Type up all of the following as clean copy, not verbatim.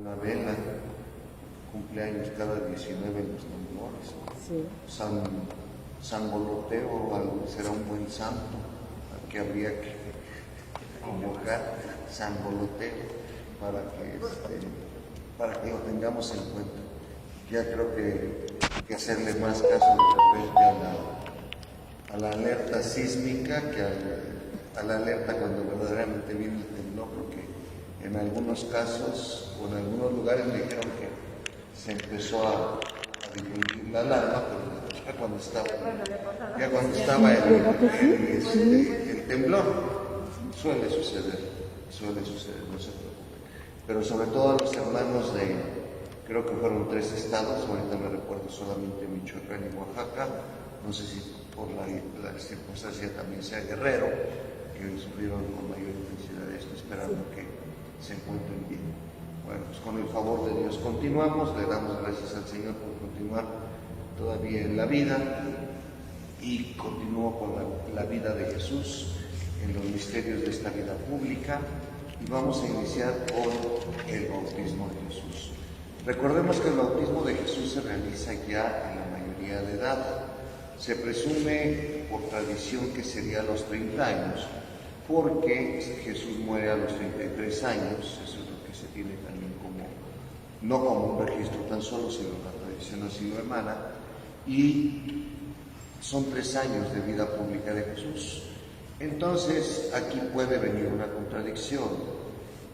Una vela, cumpleaños cada 19 en los temblores. Sí. San Goloteo será un buen santo al que habría que convocar, San Goloteo, para que lo tengamos en cuenta. Ya creo que hay que hacerle más caso de repente a la alerta sísmica que a la alerta cuando verdaderamente viene el temblor, porque en algunos casos o en algunos lugares me dijeron que se empezó a difundir la alarma, pero ya cuando estaba el temblor. Suele suceder, no se preocupen. Pero sobre todo a los hermanos creo que fueron 3 estados, ahorita me recuerdo solamente Michoacán y Oaxaca, no sé si por la circunstancia también sea Guerrero, que sufrieron con mayor intensidad esto, esperando que se encuentren bien. Bueno, pues con el favor de Dios continuamos, le damos gracias al Señor por continuar todavía en la vida y continúo con la vida de Jesús en los misterios de esta vida pública y vamos a iniciar con el bautismo de Jesús. Recordemos que el bautismo de Jesús se realiza ya en la mayoría de edad. Se presume por tradición que sería a los 30 años, porque Jesús muere a los 33 años, eso es lo que se tiene también no como un registro tan solo, sino la tradición así lo emana, y son 3 años de vida pública de Jesús. Entonces, aquí puede venir una contradicción.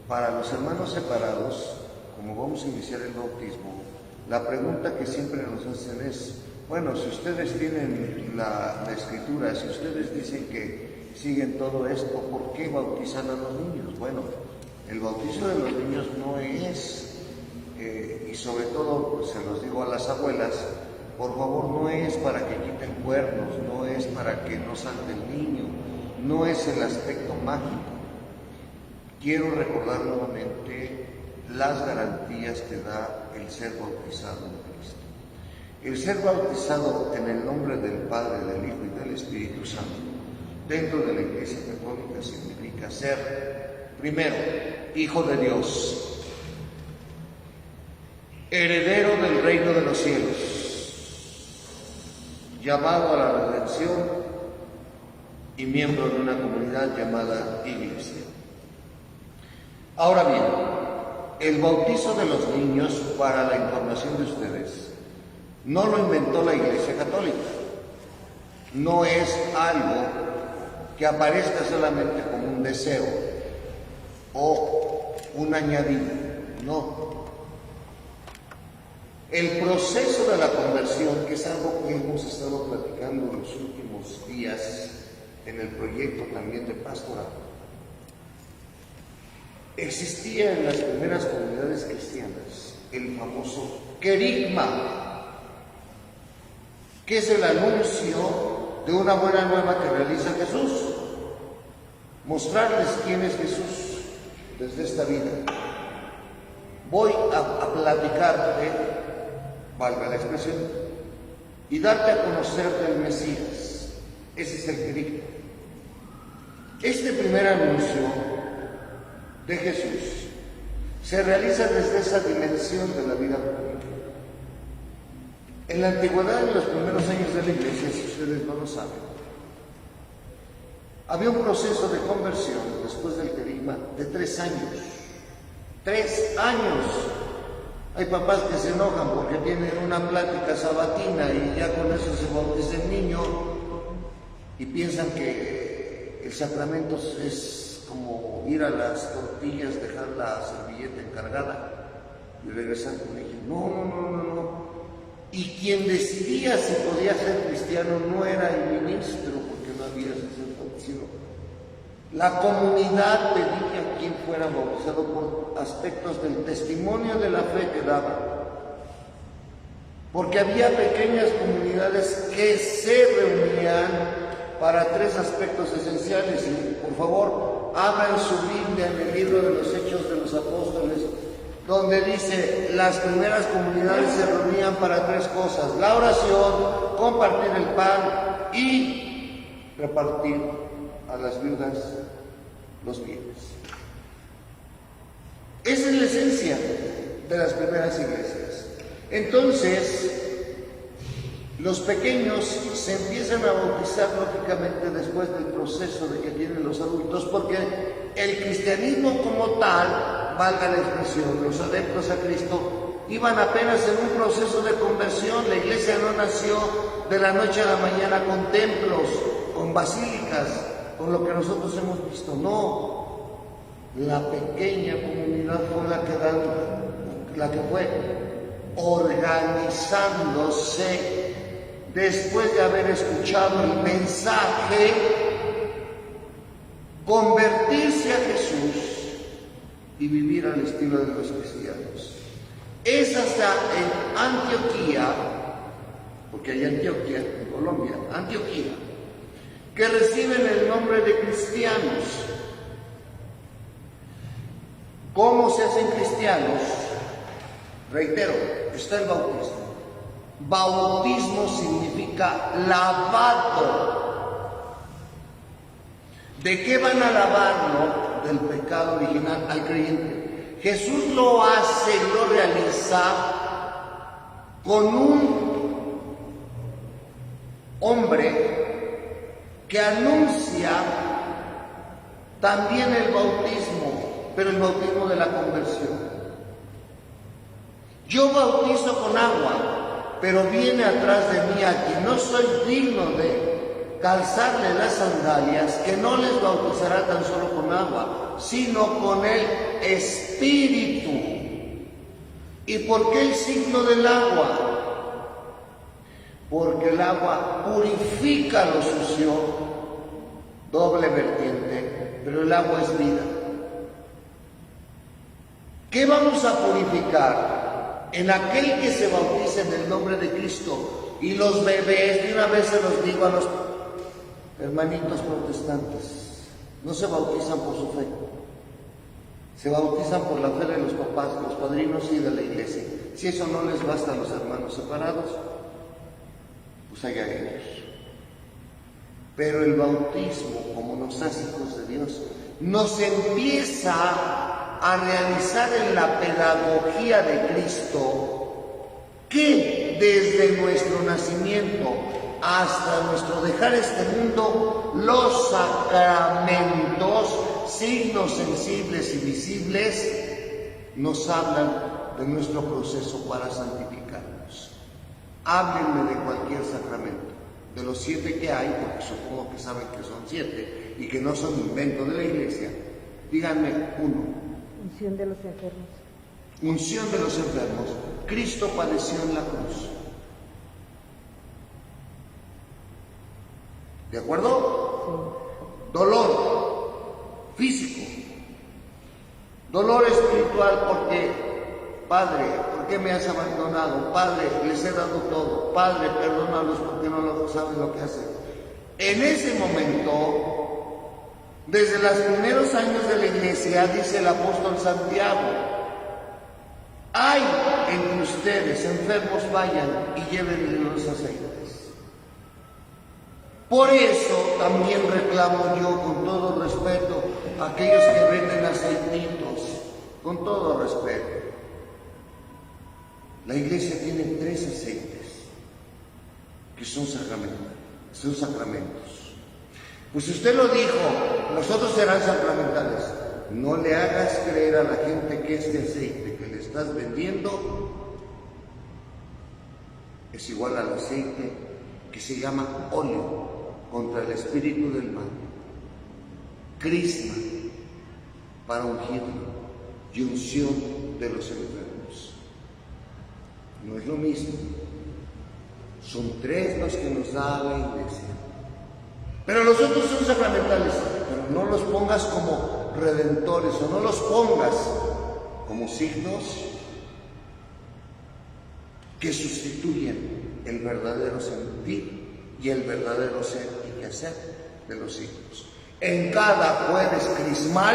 Para los hermanos separados, como vamos a iniciar el bautismo, la pregunta que siempre nos hacen es, bueno, si ustedes tienen la escritura, si ustedes dicen que siguen todo esto, ¿por qué bautizan a los niños? Bueno, el bautizo de los niños no es, y sobre todo, pues, se los digo a las abuelas, por favor, no es para que quiten cuernos, no es para que no salte el niño, no es el aspecto mágico. Quiero recordar nuevamente las garantías que da el ser bautizado en Cristo. El ser bautizado en el nombre del Padre, del Hijo y del Espíritu Santo dentro de la Iglesia Católica significa ser, primero, hijo de Dios, heredero del reino de los cielos, llamado a la redención y miembro de una comunidad llamada Iglesia. Ahora bien, el bautizo de los niños, para la información de ustedes, no lo inventó la Iglesia Católica. No es algo que aparezca solamente como un deseo o un añadido, no. El proceso de la conversión, que es algo que hemos estado platicando en los últimos días en el proyecto también de pastoral, existía en las primeras comunidades cristianas el famoso querigma, que es el anuncio de una buena nueva que realiza Jesús, mostrarles quién es Jesús desde esta vida. Voy a platicarte, valga la expresión, y darte a conocer del Mesías. Ese es el querigma. Este primer anuncio de Jesús se realiza desde esa dimensión de la vida pública. En la antigüedad, en los primeros años de la Iglesia, si ustedes no lo saben, había un proceso de conversión después del querigma de 3 años. 3 años. Hay papás que se enojan porque tienen una plática sabatina y ya con eso se bautiza el niño y piensan que el sacramento es como ir a las tortillas, dejar la servilleta encargada y regresar con ella. No. Y quien decidía si podía ser cristiano no era el ministro, porque no había sacerdote, sino la comunidad pedía quién fuera bautizado por aspectos del testimonio de la fe que daba. Porque había pequeñas comunidades que se reunían para 3 aspectos esenciales. Y por favor, abran su Biblia en el libro de los Hechos de los Apóstoles, donde dice, las primeras comunidades se reunían para 3 cosas: la oración, compartir el pan y repartir a las viudas los bienes. Esa es la esencia. de las primeras iglesias. Entonces, los pequeños se empiezan a bautizar lógicamente después del proceso de que tienen los adultos, porque el cristianismo como tal, valga la expresión, los adeptos a Cristo, iban apenas en un proceso de conversión. La iglesia no nació de la noche a la mañana con templos, con basílicas, con lo que nosotros hemos visto, no. La pequeña comunidad fue la que fue organizándose después de haber escuchado el mensaje, convertirse a Jesús y vivir al estilo de los cristianos. Es hasta en Antioquía, porque hay Antioquía en Colombia, Antioquía, que reciben el nombre de cristianos. ¿Cómo se hacen cristianos? Reitero, está el bautismo. Bautismo significa lavado. ¿De qué van a lavarlo? Del pecado original al creyente. Jesús lo hace, lo realiza con un hombre que anuncia también el bautismo, pero el bautismo de la conversión. Yo bautizo con agua, pero viene atrás de mí a quien no soy digno de calzarle las sandalias, que no les bautizará tan solo con agua, sino con el Espíritu. ¿Y por qué el signo del agua? Porque el agua purifica lo sucio, doble vertiente, pero el agua es vida. ¿Qué vamos a purificar? En aquel que se bautice en el nombre de Cristo. Y los bebés, de una vez se los digo a los hermanitos protestantes, no se bautizan por su fe, se bautizan por la fe de los papás, los padrinos y de la iglesia. Si eso no les basta a los hermanos separados, pues allá ellos. Pero el bautismo, como nos hace hijos de Dios, nos empieza a realizar en la pedagogía de Cristo, que desde nuestro nacimiento hasta nuestro dejar este mundo, los sacramentos, signos sensibles y visibles, nos hablan de nuestro proceso para santificarnos. Háblenme de cualquier sacramento, de los 7 que hay, porque supongo que saben que son 7 y que no son invento de la iglesia. Díganme uno. Unción de los enfermos. Unción de los enfermos. Cristo padeció en la cruz. ¿De acuerdo? Sí. Dolor físico. Dolor espiritual porque, Padre, ¿por qué me has abandonado? Padre, les he dado todo. Padre, perdónalos porque no saben lo que hacen. En ese momento, desde los primeros años de la iglesia, dice el apóstol Santiago, hay entre ustedes enfermos, vayan y llévenle los aceites. Por eso también reclamo yo, con todo respeto, a aquellos que venden aceititos, con todo respeto. La iglesia tiene 3 aceites que son sacramentos. Pues usted lo dijo, los otros serán sacramentales. No le hagas creer a la gente que este aceite que le estás vendiendo es igual al aceite que se llama óleo contra el espíritu del mal, crisma para ungirlo y unción de los enfermos. No es lo mismo. Son 3 los que nos da la iglesia. Pero los otros son sacramentales, pero no los pongas como redentores o no los pongas como signos que sustituyen el verdadero sentir y el verdadero ser y quehacer de los signos. En cada jueves crismal,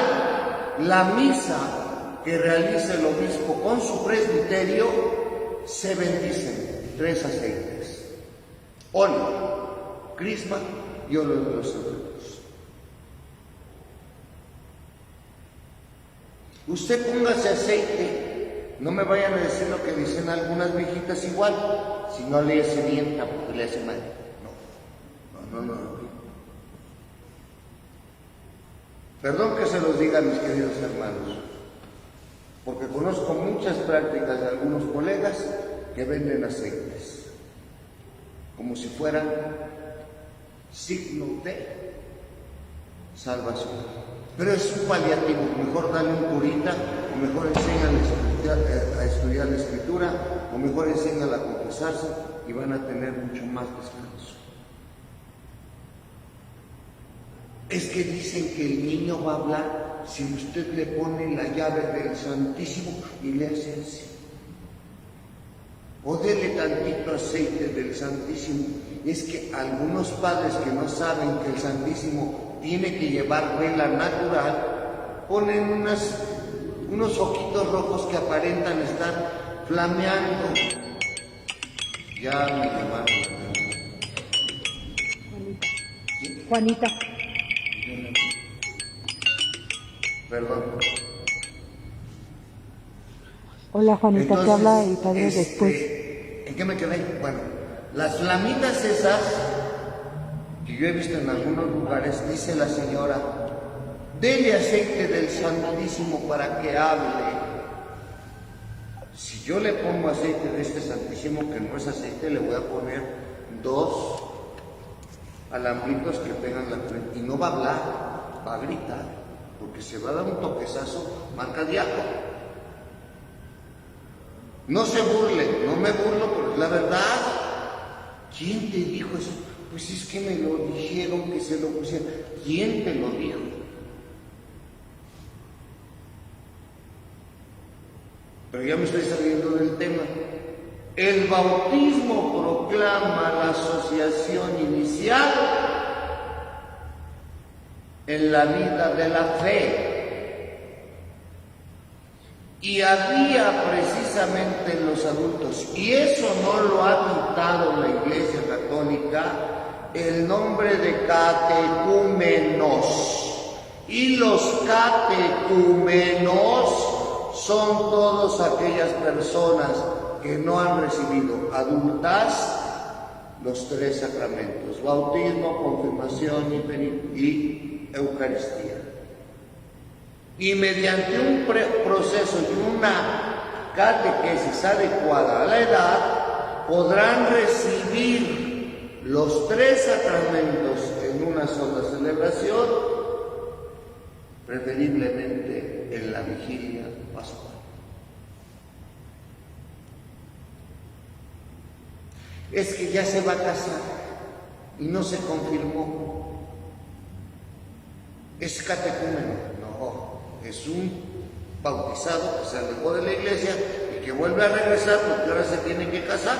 la misa que realiza el obispo con su presbiterio, se bendicen 3 aceites: óleo, crisma y óleo de los enfermos. Usted póngase aceite No me vayan a decir lo que dicen algunas viejitas igual, si no le hace bien tampoco le hace mal. No. Perdón que se los diga, mis queridos hermanos, porque conozco muchas prácticas de algunos colegas que venden aceites, como si fueran signo de salvación. Pero es un paliativo, mejor dale un curita, o mejor enséñale a estudiar la escritura, o mejor enséñale a confesarse, y van a tener mucho más descanso. Es que dicen que el niño va a hablar si usted le pone la llave del Santísimo y le hace así. O dele tantito aceite del Santísimo. Es que algunos padres que no saben que el Santísimo tiene que llevar vela natural, ponen unos ojitos rojos que aparentan estar flameando. Ya me llamaron. Juanita. Perdón. Hola Juanita, Entonces, te habla el padre después. ¿En qué me quedé? Bueno, las flamitas esas que yo he visto en algunos lugares, dice la señora, dele aceite del Santísimo para que hable. Si yo le pongo aceite de este Santísimo, que no es aceite, le voy a poner 2 alambritos que pegan la frente, y no va a hablar, va a gritar, porque se va a dar un toquezazo cardíaco. No se burle, no me burlo, pero es la verdad. ¿Quién te dijo eso? Pues es que me lo dijeron que se lo pusieran. ¿Quién te lo dijo? Pero ya me estoy saliendo del tema. El bautismo proclama la asociación inicial en la vida de la fe. Y había precisamente en los adultos, y eso no lo ha quitado la Iglesia Católica, el nombre de catecúmenos. Y los catecúmenos son todas aquellas personas que no han recibido adultas los 3 sacramentos: bautismo, confirmación y Eucaristía. Y mediante un proceso y una catequesis adecuada a la edad, podrán recibir los 3 sacramentos en una sola celebración, preferiblemente en la vigilia pascual. Es que ya se va a casar y no se confirmó. ¿Es catecúmeno? No. Es un bautizado que se alejó de la iglesia y que vuelve a regresar porque ahora se tiene que casar.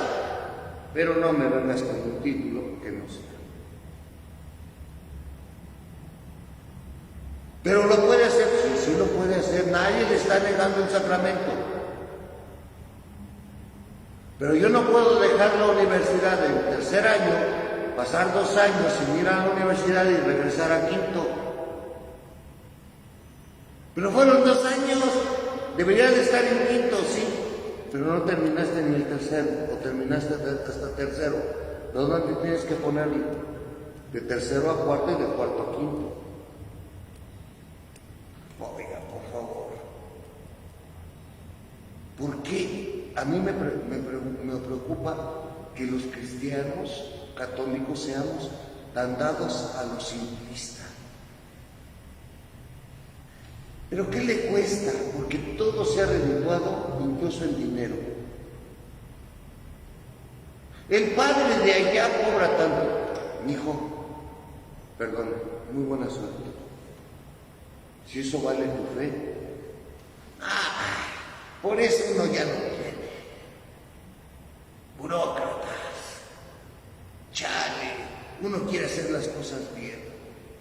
Pero no me vengas con un título que no sea. Pero lo puede hacer, sí lo puede hacer. Nadie le está negando el sacramento. Pero yo no puedo dejar la universidad en 3er año, pasar 2 años sin ir a la universidad y regresar a 5º. Pero fueron 2 años, deberías de estar en 5º, sí, pero no terminaste ni el 3º, o terminaste hasta 3º. ¿Dónde tienes que ponerlo? De 3º a 4º y de 4º a 5º. Oiga, por favor. ¿Por qué? A mí me preocupa que los cristianos católicos seamos tan dados a lo simplista. ¿Pero qué le cuesta? Porque todo se ha redituado, incluso el dinero. El padre de allá cobra tanto. Mijo, perdón, muy buena suerte. Si eso vale tu fe. Por eso uno ya no quiere. Burócratas. Chale. Uno quiere hacer las cosas bien.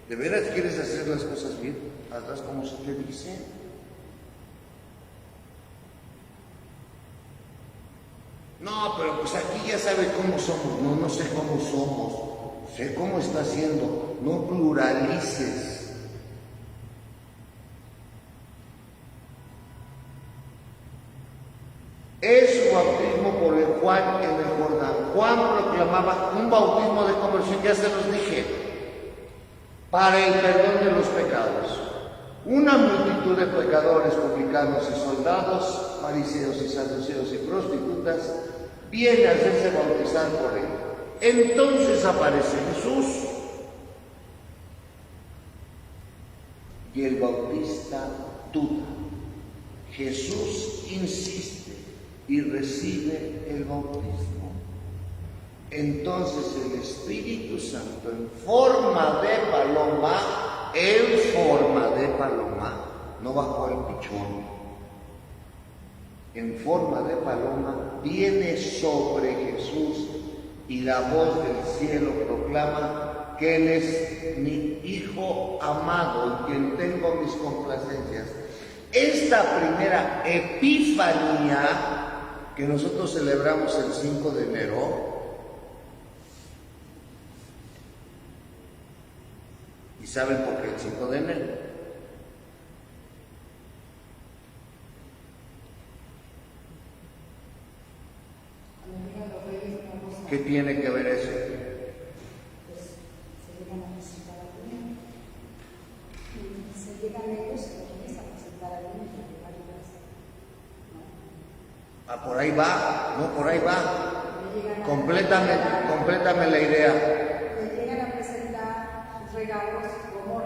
¿De veras quieres hacer las cosas bien? Hazlas como se te dice. No, pero pues aquí ya sabe cómo somos. No sé cómo somos. Sé cómo está haciendo. No pluralices. es su bautismo por el Juan en el Jordán. Juan proclamaba un bautismo de conversión, ya se los dije, para el perdón de los pecados. Una multitud de pecadores, publicanos y soldados, fariseos y saduceos y prostitutas, viene a hacerse bautizar por él. Entonces aparece Jesús y el bautista duda. Jesús insiste y recibe el bautismo. Entonces el Espíritu Santo en forma de paloma, no bajó el pichón, en forma de paloma viene sobre Jesús y la voz del cielo proclama que Él es mi Hijo amado en quien tengo mis complacencias. Esta primera Epifanía que nosotros celebramos el 5 de enero, ¿y saben por qué el 5 de enero? ¿Qué tiene que ver eso? Ah, por ahí va, no, por ahí va. Complétame la idea.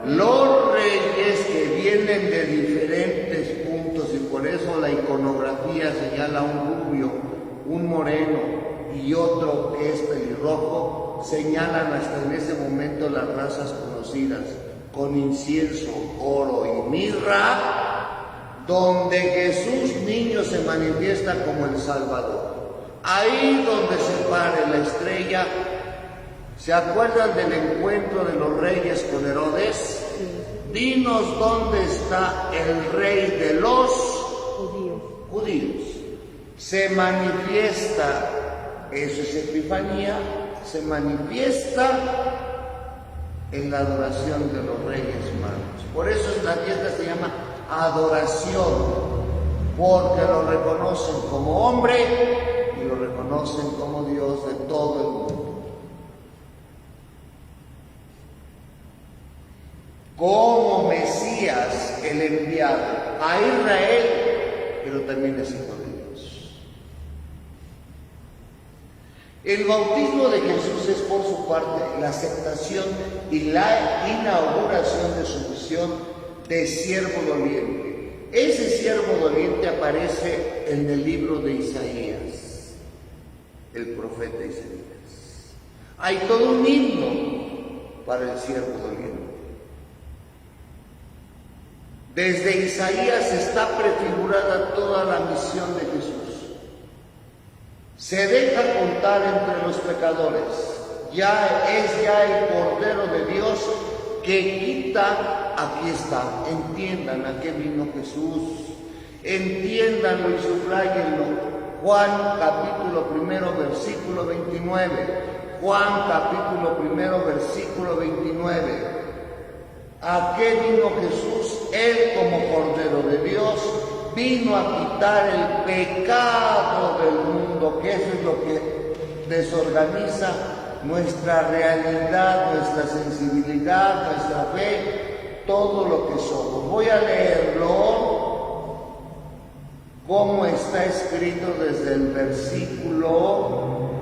Los reyes que vienen de diferentes puntos, y por eso la iconografía señala un rubio, un moreno y otro que es pelirrojo, señalan hasta en ese momento las razas conocidas, con incienso, oro y mirra, donde Jesús niño se manifiesta como el Salvador. Ahí donde se pare la estrella. ¿Se acuerdan del encuentro de los reyes con Herodes? Dinos dónde está el rey de los judíos. Se manifiesta, eso es Epifanía, se manifiesta en la adoración de los reyes magos. Por eso la fiesta se llama adoración, porque lo reconocen como hombre y lo reconocen como Dios de todo el mundo. Como Mesías, el enviado a Israel, pero también es hijo de Dios. El bautismo de Jesús es por su parte la aceptación y la inauguración de su misión de siervo doliente. Ese siervo doliente aparece en el libro de Isaías, el profeta Isaías. Hay todo un himno para el siervo doliente. Desde Isaías está prefigurada toda la misión de Jesús. Se deja contar entre los pecadores. Ya es el Cordero de Dios que quita, aquí está, entiendan a qué vino Jesús. Entiéndanlo y subrayenlo. Juan capítulo 1, versículo 29. Juan capítulo 1, versículo 29. ¿A qué vino Jesús? Él como Cordero de Dios vino a quitar el pecado del mundo, que eso es lo que desorganiza nuestra realidad, nuestra sensibilidad, nuestra fe, todo lo que somos. Voy a leerlo como está escrito desde el versículo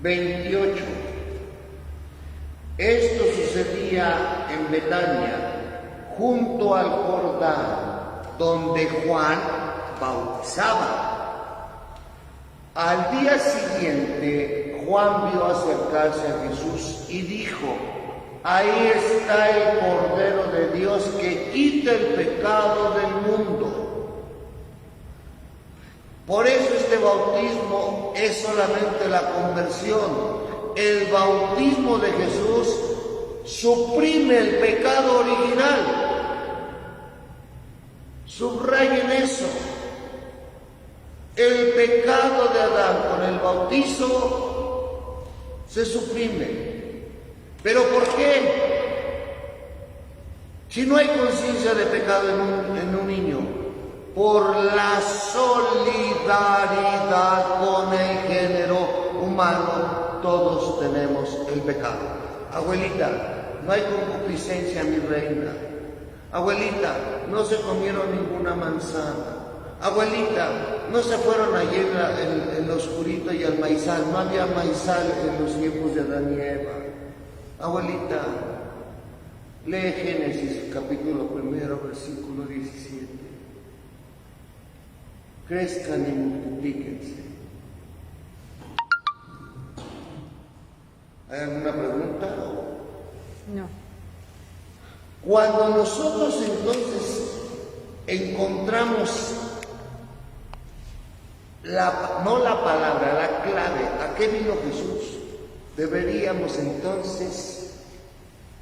28. Esto sucedía en Betania, junto al Jordán, donde Juan bautizaba. Al día siguiente, Juan vio acercarse a Jesús y dijo: ahí está el Cordero de Dios que quita el pecado del mundo. Por eso este bautismo es solamente la conversión. El bautismo de Jesús suprime el pecado original. Subrayen eso. El pecado de Adán con el bautizo se suprime. ¿Pero por qué? Si no hay conciencia de pecado en un niño, por la solidaridad con el género humano, todos tenemos el pecado. Abuelita, no hay concupiscencia, mi reina. Abuelita, no se comieron ninguna manzana. Abuelita, no se fueron ayer en lo oscurito y al maizal. No había maizal en los tiempos de Adán y Eva. Abuelita, lee Génesis capítulo 1, versículo 17. Crezcan y multiplíquense. ¿Hay alguna pregunta? No. Cuando nosotros entonces encontramos no la palabra, la clave, ¿a qué vino Jesús? Deberíamos entonces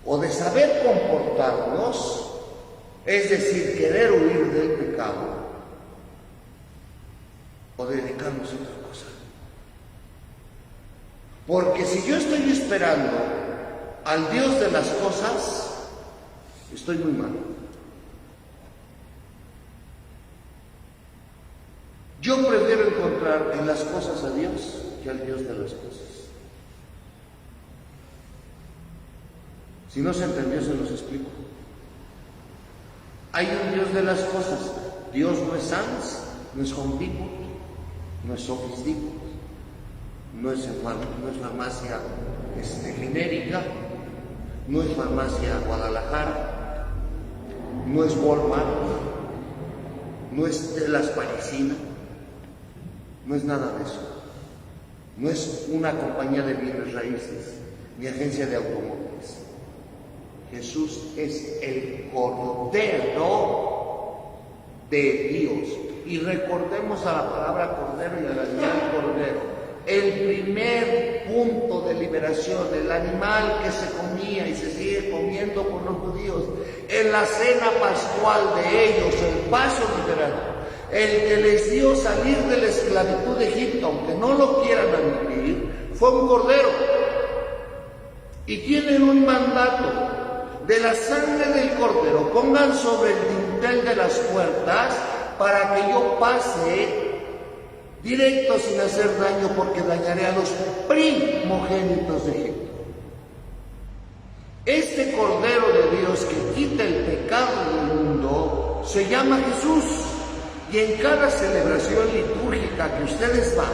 o de saber comportarnos, es decir, querer huir del pecado, o dedicarnos a otra cosa. Porque si yo estoy esperando al Dios de las cosas, estoy muy mal. Yo prefiero encontrar en las cosas a Dios que al Dios de las cosas. Si no se entendió, se los explico. Hay un Dios de las cosas. Dios no es Sans, no es Home Depot, no es Office Depot, no es farmacia genérica, no es farmacia Guadalajara, no es Walmart, no es Telas Parisina, no es nada de eso. No es una compañía de bienes raíces, ni agencia de automóviles. Jesús es el Cordero de Dios. Y recordemos a la palabra Cordero y al animal Cordero. El primer punto de liberación, el animal que se comía y se sigue comiendo por los judíos, en la cena pascual de ellos, el paso liberador, el que les dio salir de la esclavitud de Egipto, aunque no lo quieran admitir, fue un cordero. Y tienen un mandato: de la sangre del cordero pongan sobre el dintel de las puertas para que yo pase directo sin hacer daño, porque dañaré a los primogénitos de Egipto. Este Cordero de Dios que quita el pecado del mundo se llama Jesús. Y en cada celebración litúrgica que ustedes van,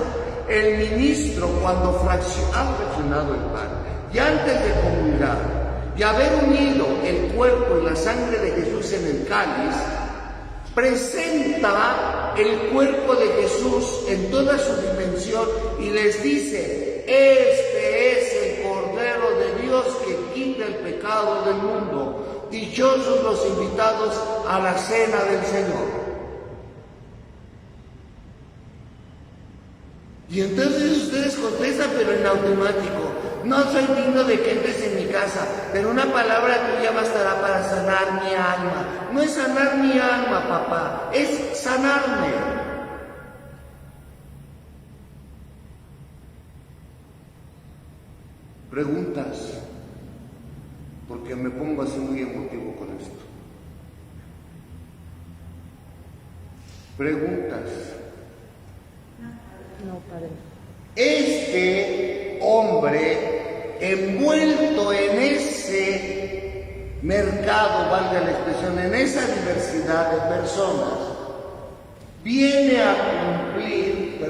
el ministro, cuando ha fraccionado el pan y antes de comulgar y haber unido el cuerpo y la sangre de Jesús en el cáliz, presenta el cuerpo de Jesús en toda su dimensión y les dice: este es el Cordero de Dios que quita el pecado del mundo. Dichosos los invitados a la cena del Señor. Y entonces ustedes contestan, pero en automático: no soy digno de que entres en mi casa, pero una palabra tuya bastará para sanar mi alma. No es sanar mi alma, papá, es sanarme. Preguntas, porque me pongo así muy emotivo con esto. Preguntas. No, padre. Este hombre, envuelto en ese mercado, valga la expresión, en esa diversidad de personas, viene a cumplir,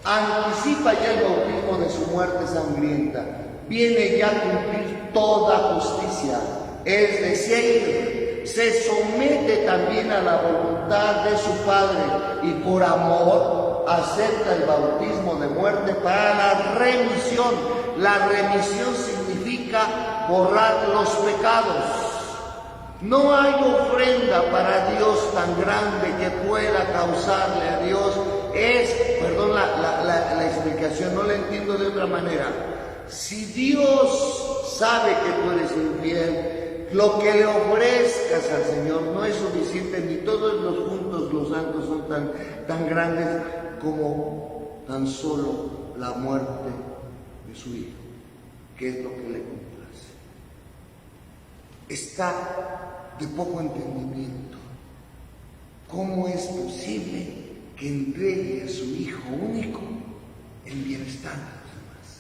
anticipa ya el bautismo de su muerte sangrienta, viene ya a cumplir toda justicia, es decir, se somete también a la voluntad de su Padre y por amor acepta el bautismo de muerte para la remisión. La remisión significa borrar los pecados. No hay ofrenda para Dios tan grande que pueda causarle a Dios. La explicación no la entiendo de otra manera. Si Dios sabe que tú eres infiel, lo que le ofrezcas al Señor no es suficiente, ni todos los juntos los santos son tan grandes como tan solo la muerte de su Hijo, que es lo que le complace. está de poco entendimiento. ¿Cómo es posible que entregue a su Hijo único en bienestar de los demás?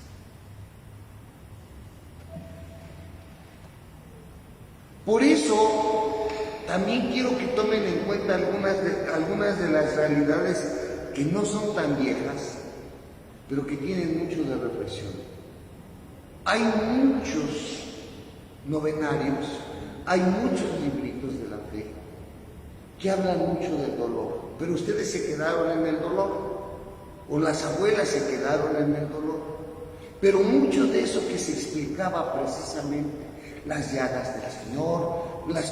Por eso, también quiero que tomen en cuenta algunas de las realidades que no son tan viejas, pero que tienen mucho de reflexión. Hay muchos novenarios, hay muchos libritos de la fe que hablan mucho del dolor, pero ustedes se quedaron en el dolor, o las abuelas se quedaron en el dolor, pero mucho de eso que se explicaba precisamente, las llagas del Señor, las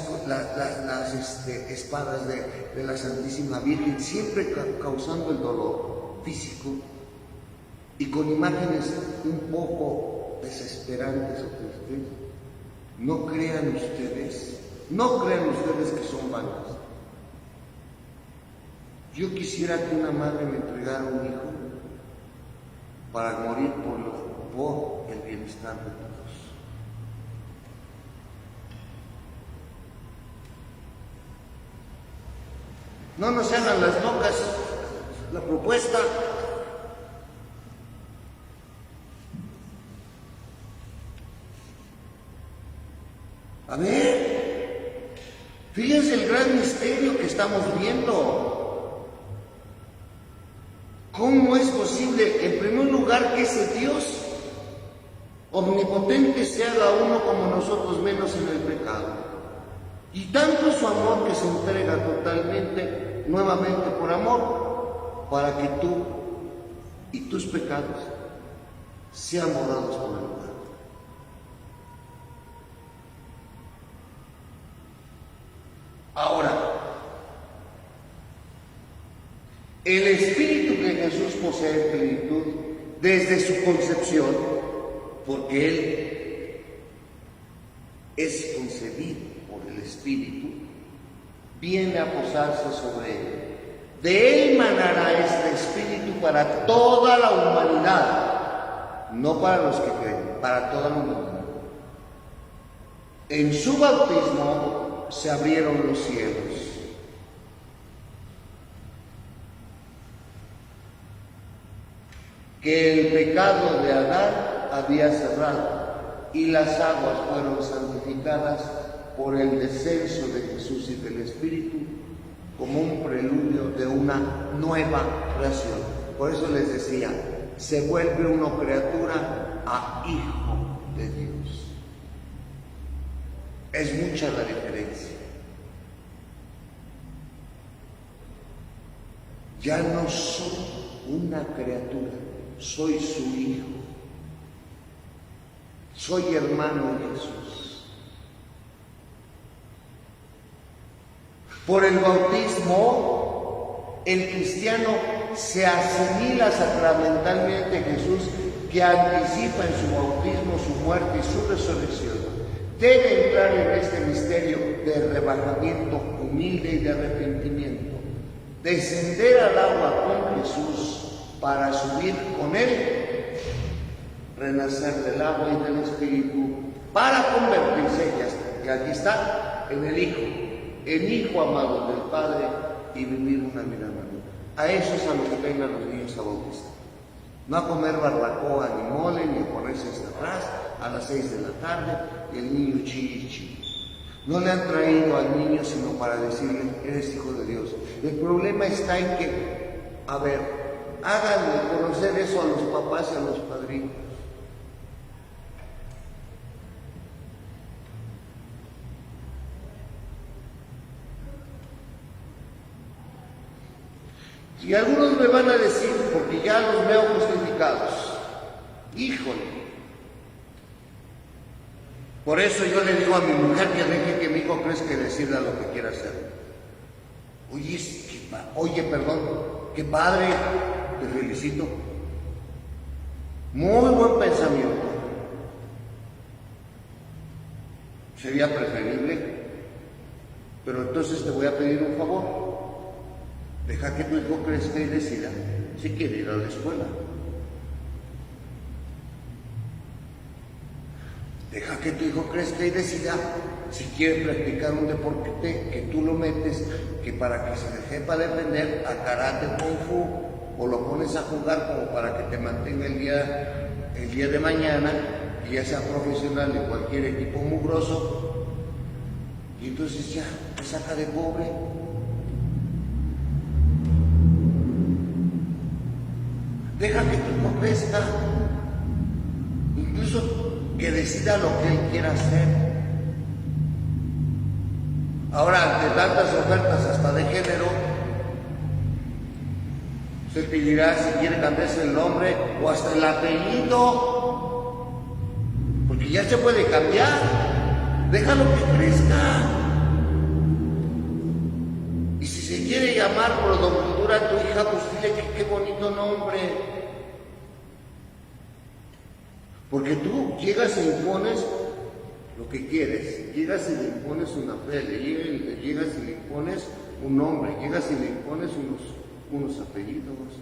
espadas de la Santísima Virgen, siempre causando el dolor físico y con imágenes un poco desesperantes o tristes. No crean ustedes que son vanas. Yo quisiera que una madre me entregara un hijo para morir por el bienestar de todos. No nos hagan las locas. La propuesta a ver, fíjense el gran misterio que estamos viendo. ¿Cómo es posible, en primer lugar, que ese Dios omnipotente se haga uno como nosotros, menos en el pecado? Y tanto su amor que se entrega totalmente, nuevamente por amor, para que tú y tus pecados sean borrados por el Padre. Ahora, el espíritu que Jesús posee en plenitud desde su concepción, porque Él es concebido por el Espíritu, viene a posarse sobre Él. De Él manará este Espíritu para toda la humanidad, no para los que creen, para toda la humanidad. En su bautismo se abrieron los cielos. Que el pecado de Adán había cerrado y las aguas fueron santificadas por el descenso de Jesús y del Espíritu como un preludio de una nueva creación. Por eso les decía, se vuelve uno criatura a hijo de Dios. Es mucha la diferencia. Ya no soy una criatura, soy su hijo. Soy hermano de Jesús. Por el bautismo, el cristiano se asimila sacramentalmente a Jesús, que anticipa en su bautismo su muerte y su resurrección. Debe entrar en este misterio de rebajamiento humilde y de arrepentimiento. Descender al agua con Jesús para subir con Él, renacer del agua y del Espíritu, para convertirse, que aquí está, en el Hijo amado del Padre, y vivir una vida nueva. A eso es a lo que vengan los niños a bautizar. No a comer barbacoa, ni mole, ni a ponerse hasta atrás a las 6 de la tarde y el niño chilli. No le han traído al niño sino para decirle, eres hijo de Dios. El problema está en que, a ver, háganle conocer eso a los papás y a los padrinos. Y algunos me van a decir, porque ya los veo justificados, híjole, por eso yo le digo a mi mujer que deje que mi hijo crezca y decida lo que quiera hacer. Oye, perdón, qué padre, te felicito. Muy buen pensamiento. Sería preferible, pero entonces te voy a pedir un favor. Deja que tu hijo crezca y decida si quiere ir a la escuela. Deja que tu hijo crezca y decida si quiere practicar un deporte que tú lo metes, que para que se deje para defender a karate, kung fu, o lo pones a jugar como para que te mantenga el día de mañana, y ya sea profesional de cualquier equipo mugroso, y entonces ya te saca de pobre. Deja que tu hijo crezca, incluso que decida lo que él quiera hacer. Ahora, ante tantas ofertas hasta de género, se pedirá si quiere cambiarse el nombre o hasta el apellido, porque ya se puede cambiar. Déjalo que crezca. Y si se quiere llamar por cultura a tu hija, pues dile que qué bonito nombre. Porque tú llegas e impones lo que quieres, llegas y le impones una fe, llegas y le impones un nombre, llegas y le impones unos apellidos.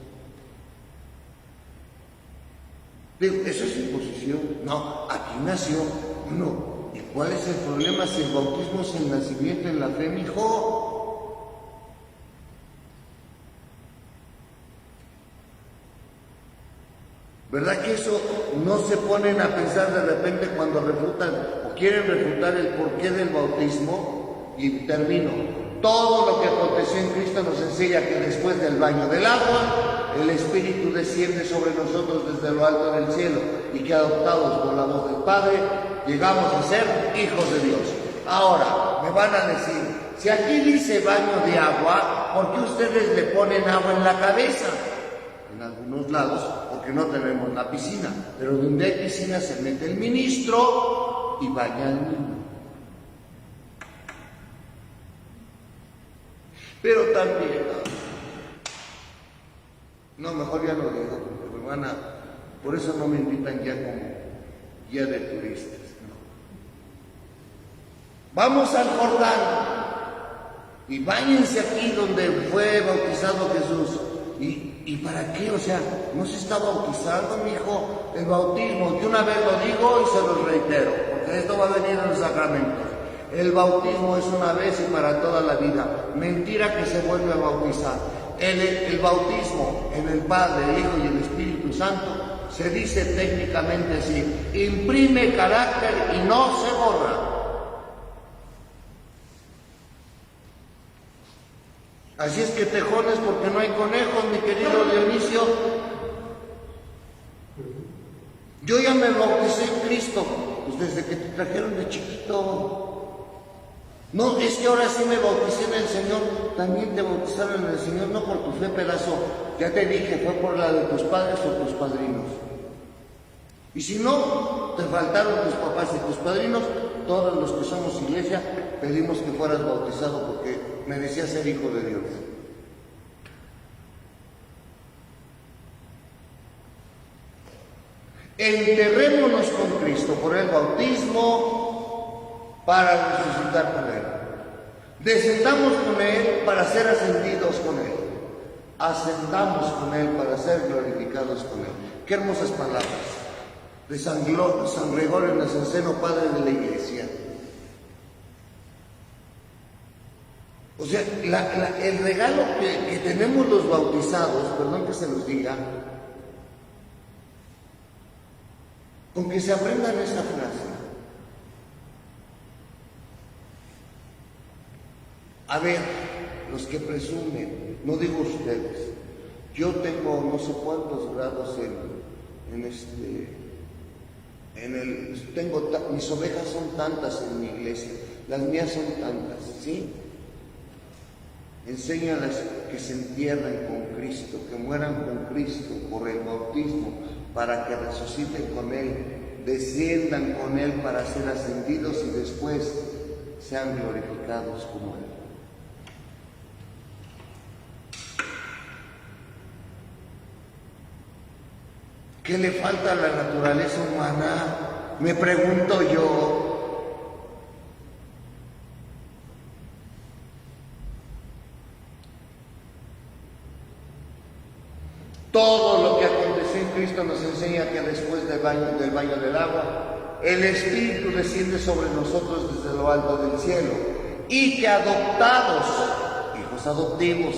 Digo, eso es imposición. No, aquí nació uno. ¿Y cuál es el problema si el bautismo es el nacimiento en la fe, mijo? ¿Verdad que eso no se ponen a pensar de repente cuando refutan o quieren refutar el porqué del bautismo? Y termino. Todo lo que aconteció en Cristo nos enseña que después del baño del agua, el Espíritu desciende sobre nosotros desde lo alto del cielo y que adoptados por la voz del Padre, llegamos a ser hijos de Dios. Ahora, me van a decir, si aquí dice baño de agua, ¿por qué ustedes le ponen agua en la cabeza? En algunos lados, porque no tenemos la piscina, pero donde hay piscina se mete el ministro y baña al niño. Pero también, no, mejor ya lo digo, porque me van a, por eso no me invitan ya como guía de turistas, ¿no? Vamos al Jordán y báñense aquí donde fue bautizado Jesús. ¿Y para qué? O sea, no se está bautizando, mi hijo. El bautismo, que una vez lo digo y se lo reitero, porque esto va a venir en los sacramentos. El bautismo es una vez y para toda la vida. Mentira que se vuelve a bautizar. El bautismo en el Padre, el Hijo y el Espíritu Santo se dice técnicamente así: imprime carácter y no se borra. Así es que tejones porque no hay conejos, mi querido Dionisio. Yo ya me bauticé en Cristo, pues desde que te trajeron de chiquito. No, es que ahora sí me bauticé en el Señor. También te bautizaron en el Señor, no por tu fe, pedazo. Ya te dije, fue por la de tus padres o tus padrinos. Y si no, te faltaron tus papás y tus padrinos, todos los que somos iglesia, pedimos que fueras bautizado porque merecías ser hijo de Dios. Enterrémonos con Cristo por el bautismo para resucitar con Él. Descendamos con Él para ser ascendidos con Él. Ascendamos con Él para ser glorificados con Él. Qué hermosas palabras de San Gregorio Nacianceno, padre de la Iglesia. O sea, el regalo que tenemos los bautizados, perdón que se los diga, con que se aprendan esa frase. A ver, los que presumen, no digo ustedes, yo tengo no sé cuántos grados mis ovejas son tantas en mi iglesia, las mías son tantas, ¿sí? Enséñales que se entierren con Cristo, que mueran con Cristo por el bautismo, para que resuciten con Él, desciendan con Él para ser ascendidos y después sean glorificados como Él. ¿Qué le falta a la naturaleza humana? Me pregunto yo. Todo lo que aconteció en Cristo nos enseña que después del baño del agua, el Espíritu desciende sobre nosotros desde lo alto del cielo, y que adoptados, hijos adoptivos,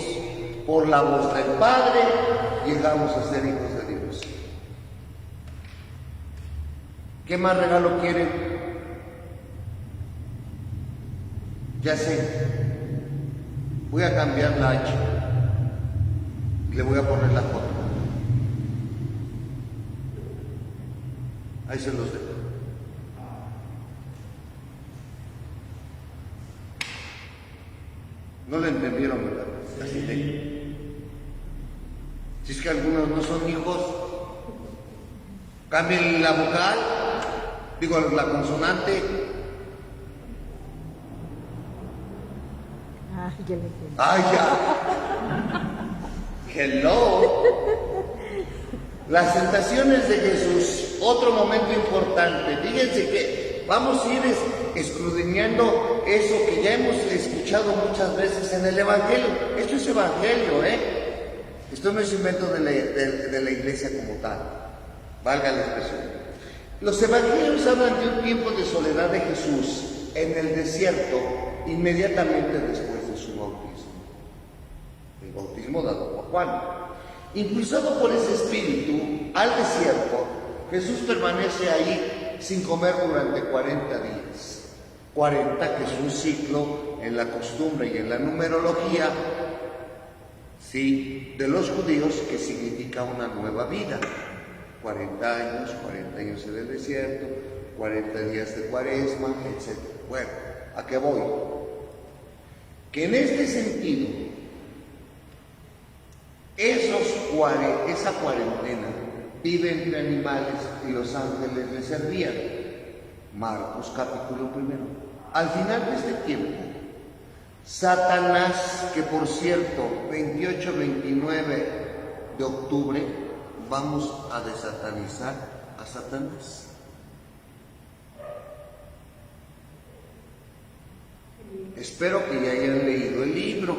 por la voz del Padre, llegamos a ser hijos de Dios. ¿Qué más regalo quieren? Ya sé, voy a cambiar la H, le voy a poner la J. Ahí se los dejo. No lo entendieron, ¿verdad? Así de. Si es que algunos no son hijos, cambien la vocal, digo la consonante. Ah, ya lo entendí. ¡Ay, ya! ¡Hello! Las tentaciones de Jesús, otro momento importante. Fíjense que vamos a ir escudriñando eso que ya hemos escuchado muchas veces en el Evangelio. Esto es Evangelio, Esto no es invento de la iglesia como tal, valga la expresión. Los evangelios hablan de un tiempo de soledad de Jesús en el desierto inmediatamente después de su bautismo. El bautismo dado por Juan. Impulsado por ese espíritu al desierto, Jesús permanece ahí sin comer durante 40 días. 40, que es un ciclo en la costumbre y en la numerología, sí, de los judíos, que significa una nueva vida. 40 años en el desierto, 40 días de cuaresma, etc. Bueno, ¿a qué voy? Que en este sentido, esa cuarentena vive entre animales y los ángeles le servían. Marcos capítulo 1. Al final de este tiempo, Satanás, que por cierto, 28-29 de octubre, vamos a desatanizar a Satanás. Espero que ya hayan leído el libro,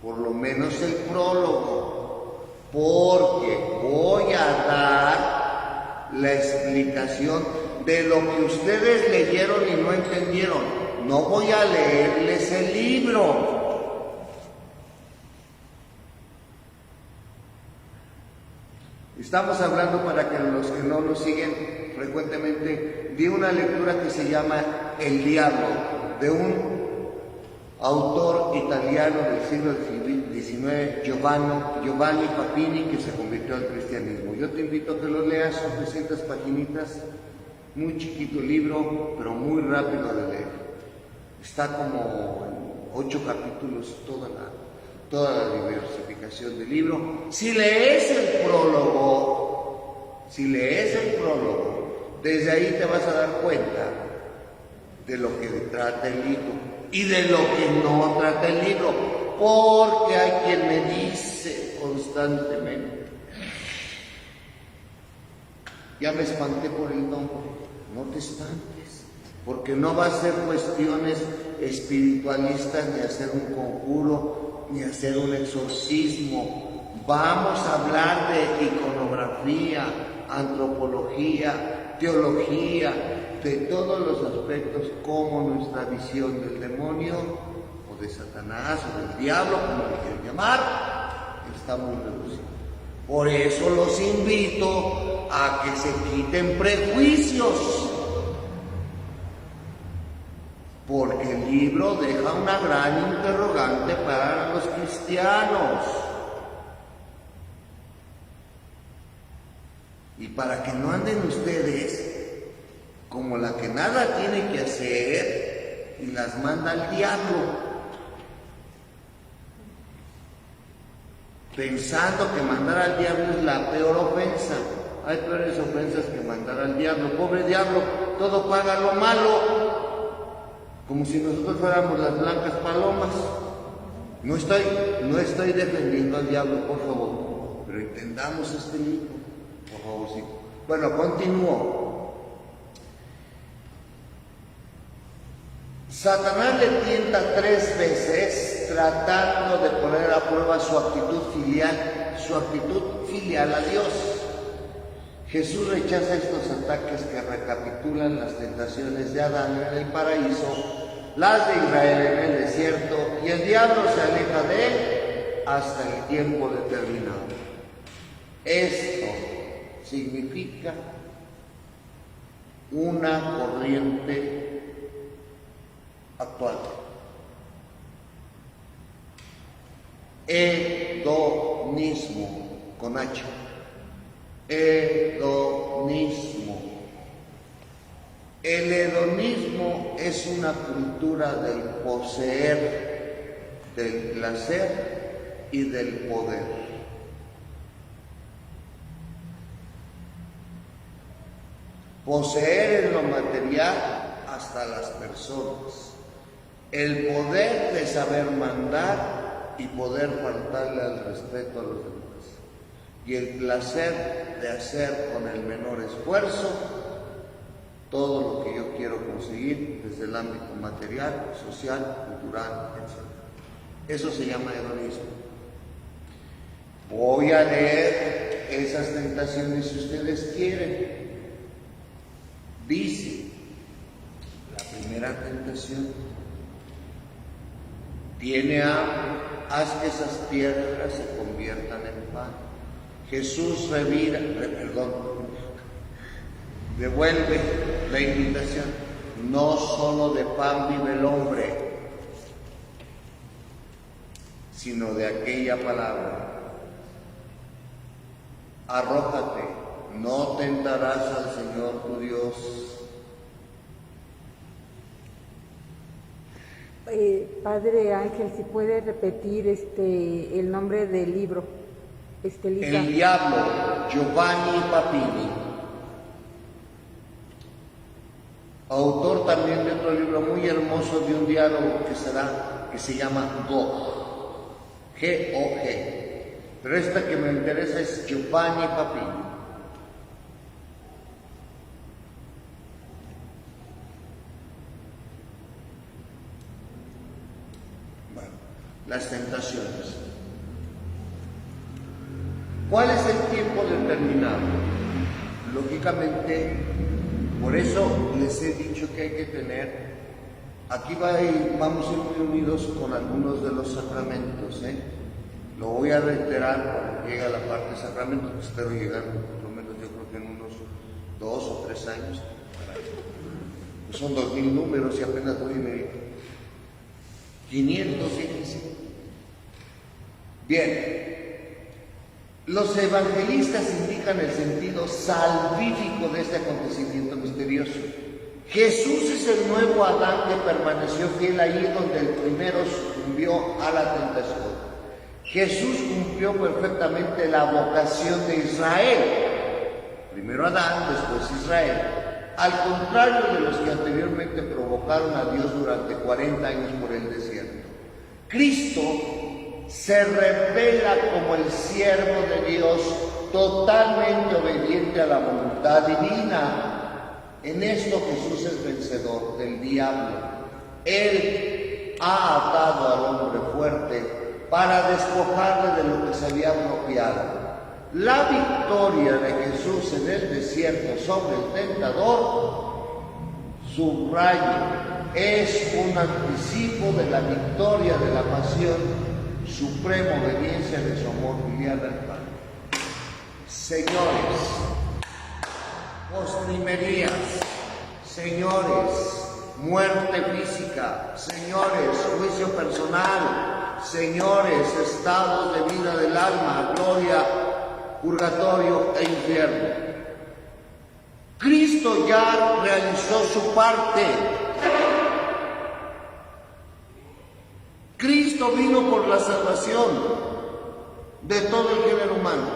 por lo menos el prólogo, porque voy a dar la explicación de lo que ustedes leyeron y no entendieron. No voy a leerles el libro. Estamos hablando, para que los que no nos siguen frecuentemente, de una lectura que se llama El Diablo, de un autor italiano del siglo XIX, Giovanni Papini, que se convirtió al cristianismo. Yo te invito a que lo leas, son 300 paginitas, muy chiquito el libro, pero muy rápido de leer. Está como en 8 capítulos toda la diversificación del libro. Si lees el prólogo, desde ahí te vas a dar cuenta de lo que trata el libro y de lo que no trata el libro, porque hay quien me dice constantemente, ya me espanté por el nombre. No te espantes, porque no va a ser cuestiones espiritualistas, ni hacer un conjuro, ni hacer un exorcismo. Vamos a hablar de iconografía, antropología, teología, de todos los aspectos, como nuestra visión del demonio, o de Satanás, o del diablo, como le quieran llamar, está muy reducida. Por eso los invito a que se quiten prejuicios, porque el libro deja una gran interrogante para los cristianos. Y para que no anden ustedes como la que nada tiene que hacer y las manda al diablo, pensando que mandar al diablo es la peor ofensa. Hay peores ofensas que mandar al diablo. Pobre diablo, todo paga lo malo, como si nosotros fuéramos las blancas palomas. No estoy defendiendo al diablo, por favor, pero entendamos este libro, por favor, sí. Bueno, continúo. Satanás le tienta 3 veces tratando de poner a prueba su actitud filial a Dios. Jesús rechaza estos ataques que recapitulan las tentaciones de Adán en el paraíso, las de Israel en el desierto, y el diablo se aleja de él hasta el tiempo determinado. Esto significa una corriente actual. Hedonismo, con H. Hedonismo. El hedonismo es una cultura del poseer, del placer y del poder. Poseer en lo material hasta las personas. El poder de saber mandar y poder faltarle al respeto a los demás. Y el placer de hacer con el menor esfuerzo todo lo que yo quiero conseguir desde el ámbito material, social, cultural, etc. Eso se llama hedonismo. Voy a leer esas tentaciones si ustedes quieren. Dice, la primera tentación, tiene hambre, haz que esas piedras se conviertan en pan. Jesús devuelve la invitación. No solo de pan vive el hombre, sino de aquella palabra. Arrójate, no tentarás al Señor tu Dios. Padre Ángel, si puede repetir el nombre del libro. Lisa. El diablo, Giovanni Papini. Autor también de otro libro muy hermoso de un diálogo que se llama Gog, G-O-G. Pero esta que me interesa es Giovanni Papini. Bueno, las tentaciones. ¿Cuál es el tiempo determinado? Lógicamente, por eso les he dicho que hay que tener, aquí vamos a ir muy unidos con algunos de los sacramentos, Lo voy a reiterar cuando llegue a la parte de sacramentos, que espero llegar por lo menos yo creo que en unos 2 o 3 años. Pues son 2000 números y apenas voy en el 515. Bien. Los evangelistas indican el sentido salvífico de este acontecimiento misterioso. Jesús es el nuevo Adán que permaneció fiel allí donde el primero sucumbió a la tentación. Jesús cumplió perfectamente la vocación de Israel. Primero Adán, después Israel. Al contrario de los que anteriormente provocaron a Dios durante 40 años por el desierto. Cristo se revela como el siervo de Dios, totalmente obediente a la voluntad divina. En esto Jesús es vencedor del diablo. Él ha atado al hombre fuerte para despojarle de lo que se había apropiado. La victoria de Jesús en el desierto sobre el tentador, subrayo, es un anticipo de la victoria de la pasión, suprema obediencia de su amor filial al Padre. Señores, postrimerías, señores, muerte física, señores, juicio personal, señores, estados de vida del alma, gloria, purgatorio e infierno. Cristo ya realizó su parte. Cristo vino por la salvación de todo el género humano,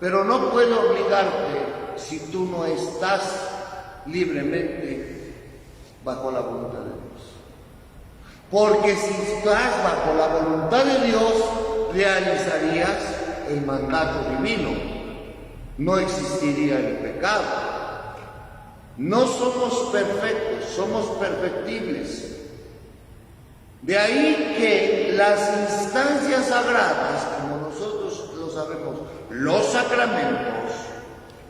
pero no puede obligarte si tú no estás libremente bajo la voluntad de Dios. Porque si estás bajo la voluntad de Dios, realizarías el mandato divino. No existiría el pecado. No somos perfectos, somos perfectibles. De ahí que las instancias sagradas, como nosotros lo sabemos, los sacramentos,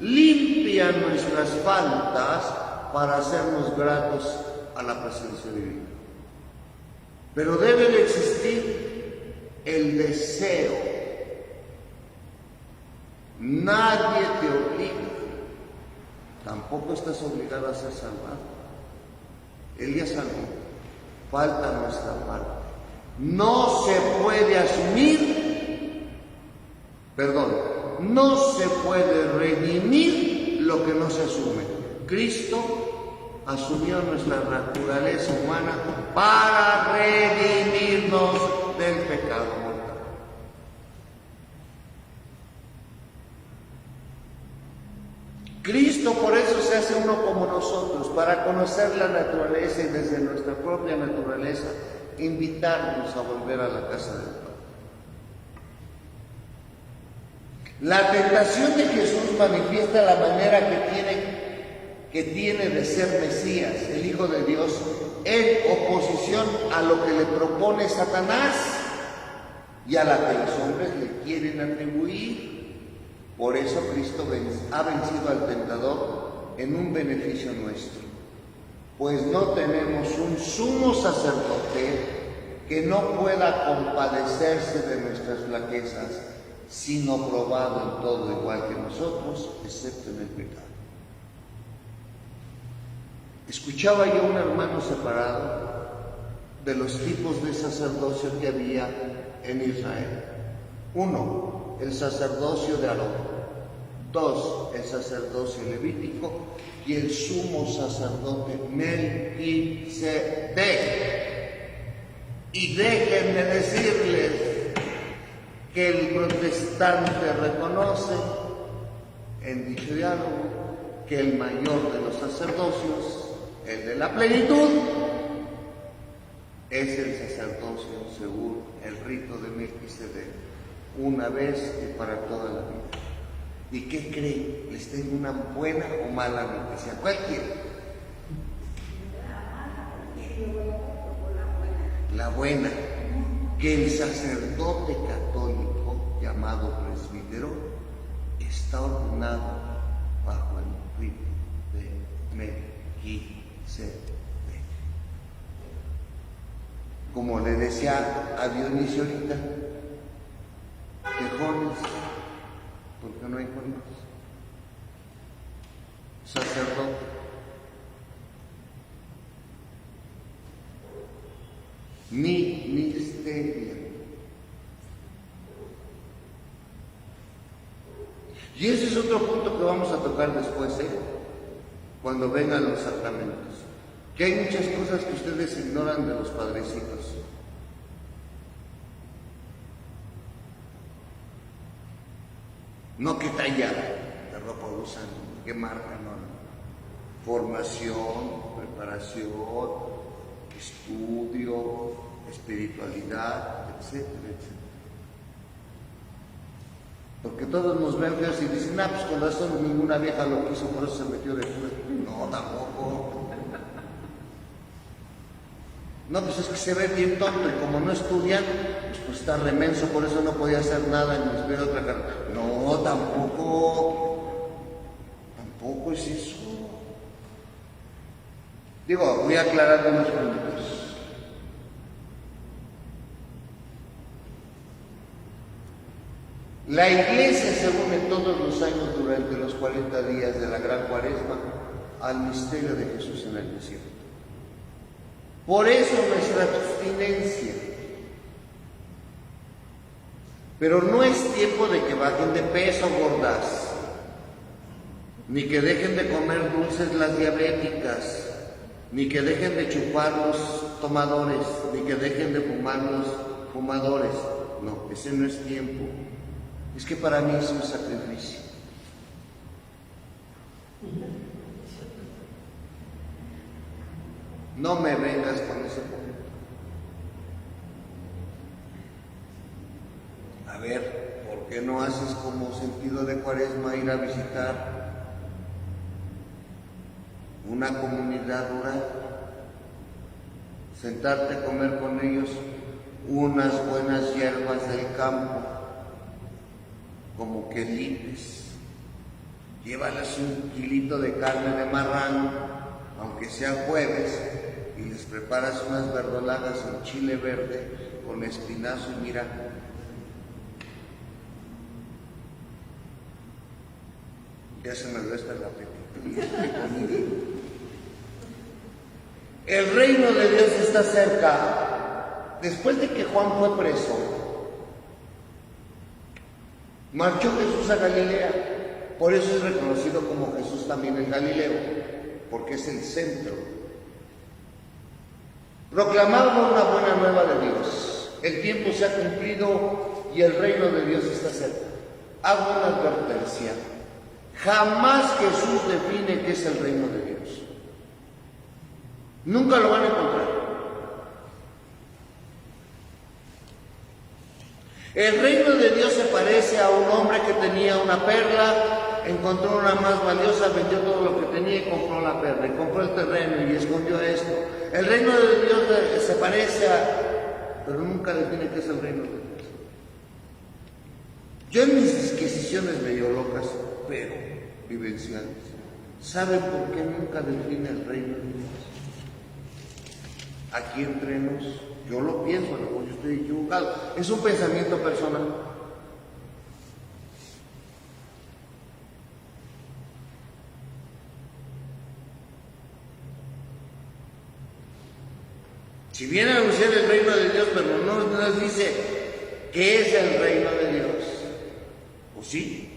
limpia nuestras faltas para hacernos gratos a la presencia divina. Pero debe de existir el deseo. Nadie te obliga. Tampoco estás obligado a ser salvado. Él ya salvó. Falta nuestra parte. No se puede no se puede redimir lo que no se asume. Cristo asumió nuestra naturaleza humana para redimirnos del pecado mortal. Cristo por eso se hace uno como nosotros, para conocer la naturaleza y desde nuestra propia naturaleza invitarnos a volver a la casa del Padre. La tentación de Jesús manifiesta la manera que tiene de ser Mesías, el Hijo de Dios, en oposición a lo que le propone Satanás y a la que los hombres le quieren atribuir. Por eso Cristo ha vencido al tentador en un beneficio nuestro, pues no tenemos un sumo sacerdote que no pueda compadecerse de nuestras flaquezas, sino probado en todo igual que nosotros, excepto en el pecado. Escuchaba yo a un hermano separado de los tipos de sacerdocio que había en Israel. 1, el sacerdocio de Aarón. 2, el sacerdocio levítico. Y el sumo sacerdote Melquisedec. Y déjenme decirles que el protestante reconoce en dicho diálogo que el mayor de los sacerdocios, el de la plenitud, es el sacerdocio según el rito de Melquisedec, una vez y para toda la vida. ¿Y qué creen? ¿Les tengo una buena o mala noticia? ¿Cuál quieren? La buena. Que el sacerdote católico llamado presbítero está ordenado bajo el rito de Melquisedec. Como le decía a Dionisio ahorita, tejones, porque no hay jóvenes, sacerdote. Ni misterio. Y ese es otro punto que vamos a tocar después, cuando vengan los sacramentos. Que hay muchas cosas que ustedes ignoran de los padrecitos. No qué talla de ropa usan, qué marca, no. Formación, preparación, estudio, espiritualidad, etcétera, etcétera. Porque todos nos ven feos y dicen, pues con razón ninguna vieja lo quiso, por eso se metió de cura. No, tampoco. No, pues es que se ve bien tonto y como no estudian, pues está remenso, por eso no podía hacer nada ni estudiar otra carrera. No, tampoco. Tampoco es eso. Digo, voy a aclarar unos puntos. La Iglesia se une todos los años durante los 40 días de la Gran Cuaresma al misterio de Jesús en el desierto. Por eso nuestra abstinencia. Pero no es tiempo de que bajen de peso, gordas, ni que dejen de comer dulces las diabéticas, ni que dejen de chupar los tomadores, ni que dejen de fumar los fumadores. No, ese no es tiempo. Es que para mí es un sacrificio. No me vengas con ese punto. A ver, ¿por qué no haces como sentido de Cuaresma ir a visitar una comunidad rural? Sentarte a comer con ellos unas buenas hierbas del campo, como quelipes, llévales un kilito de carne de marrano, aunque sea jueves, y les preparas unas verdolagas en chile verde con espinazo y mira, ya se me resta el apetito. El reino de Dios está cerca. Después de que Juan fue preso, marchó Jesús a Galilea. Por eso es reconocido como Jesús también en Galileo, porque es el centro. Proclamando una buena nueva de Dios. El tiempo se ha cumplido y el reino de Dios está cerca. Hago una advertencia. Jamás Jesús define qué es el reino de Dios. Nunca lo van a encontrar. El reino de Dios se parece a un hombre que tenía una perla, encontró una más valiosa, vendió todo lo que tenía y compró la perla, y compró el terreno y escondió esto. El reino de Dios se parece a, pero nunca define qué es el reino de Dios. Yo en mis disquisiciones medio locas, pero vivenciales, ¿saben por qué nunca define el reino de Dios? Aquí entre nos, yo lo pienso, a lo mejor yo estoy equivocado, es un pensamiento personal. Si viene a anunciar el reino de Dios, pero no nos dice qué es el reino de Dios, ¿o sí?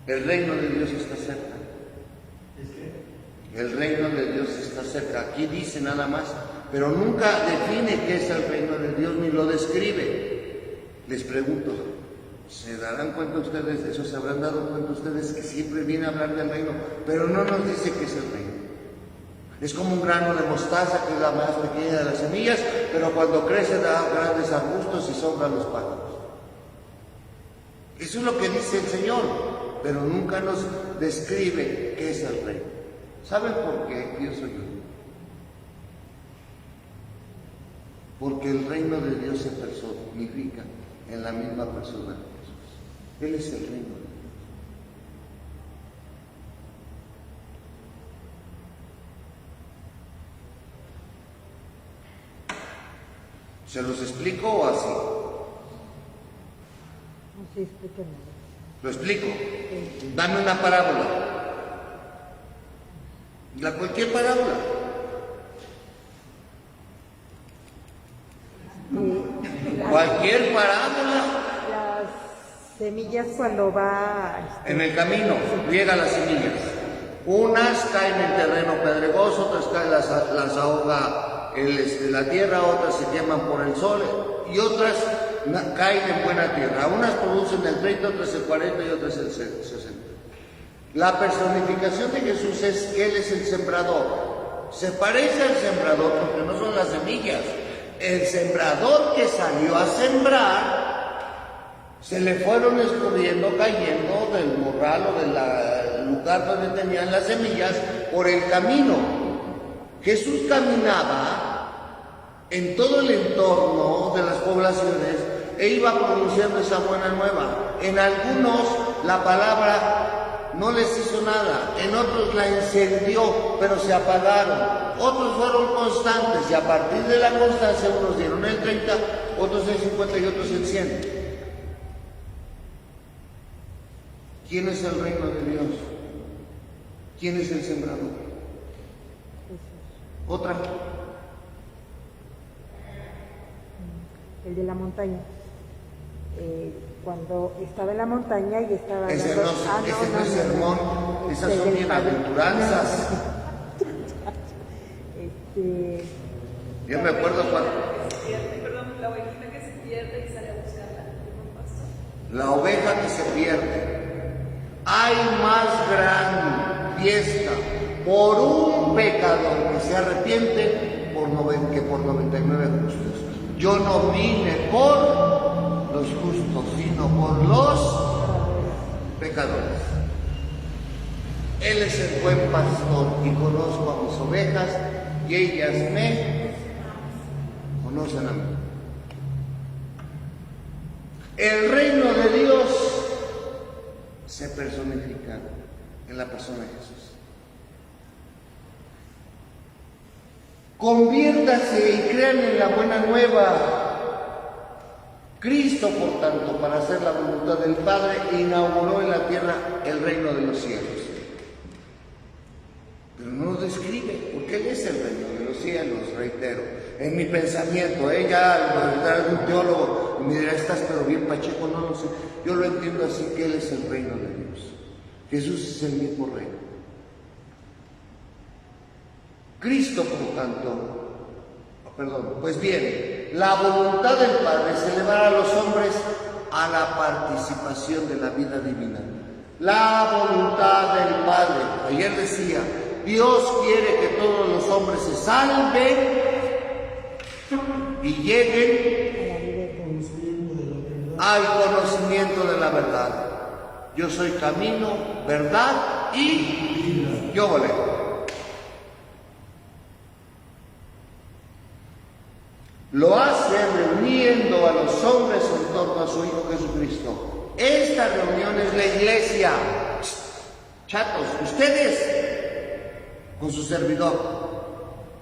El reino de Dios está cerca. El reino de Dios está cerca. Aquí dice nada más, pero nunca define qué es el reino de Dios ni lo describe. Les pregunto, ¿se darán cuenta ustedes de eso? ¿Se habrán dado cuenta ustedes que siempre viene a hablar del reino, pero no nos dice qué es el reino? Es como un grano de mostaza, que es la más pequeña de las semillas, pero cuando crece da grandes arbustos y sobran los pájaros. Eso es lo que dice el Señor, pero nunca nos describe qué es el reino. ¿Saben por qué? Pienso yo. Porque el reino de Dios se personifica en la misma persona de Jesús. Él es el reino de Dios. ¿Se los explico o así? Sí, explíquenme. ¿Lo explico? Dame una parábola. Cualquier parábola. Cualquier parábola. Las semillas cuando va... En el camino llega las semillas. Unas caen en terreno pedregoso, otras caen, las ahoga la tierra, otras se queman por el sol y otras caen en buena tierra. Unas producen el 30, otras el 40 y otras el 60. La personificación de Jesús es que Él es el sembrador. Se parece al sembrador porque no son las semillas. El sembrador que salió a sembrar, se le fueron escurriendo, cayendo del morral o del lugar donde tenían las semillas por el camino. Jesús caminaba en todo el entorno de las poblaciones e iba pronunciando esa buena nueva. En algunos la palabra no les hizo nada, en otros la encendió, pero se apagaron. Otros fueron constantes y a partir de la constancia unos dieron el 30, otros el 50 y otros el 100. ¿Quién es el reino de Dios? ¿Quién es el sembrador? Otra. El de la montaña. Cuando estaba en la montaña y estaba... Ese no es sermón, esas son bienaventuranzas. Yo me acuerdo cuando... La ovejita que se pierde y sale a buscarla. La oveja que se pierde. Hay más gran fiesta por un pecador que se arrepiente que por 99 justos. Yo no vine por los justos, sino por los pecadores. Él es el buen pastor y conozco a mis ovejas y ellas me conocen a mí. El reino de Dios se personifica en la persona de Jesús. Conviértase y crean en la buena nueva. Cristo, por tanto, para hacer la voluntad del Padre, inauguró en la tierra el reino de los cielos. Pero no lo describe, porque Él es el reino de los cielos, reitero. En mi pensamiento, ya algún teólogo me dirá, estás pero bien pacheco, no lo sé. Yo lo entiendo así, que Él es el reino de Dios. Jesús es el mismo reino. Cristo, por tanto, pues bien, la voluntad del Padre es elevar a los hombres a la participación de la vida divina. La voluntad del Padre, ayer decía, Dios quiere que todos los hombres se salven y lleguen al conocimiento de la verdad. Yo soy camino, verdad y yo volé. Lo hace reuniendo a los hombres en torno a su Hijo Jesucristo. Esta reunión es la iglesia. Chatos, ustedes con su servidor,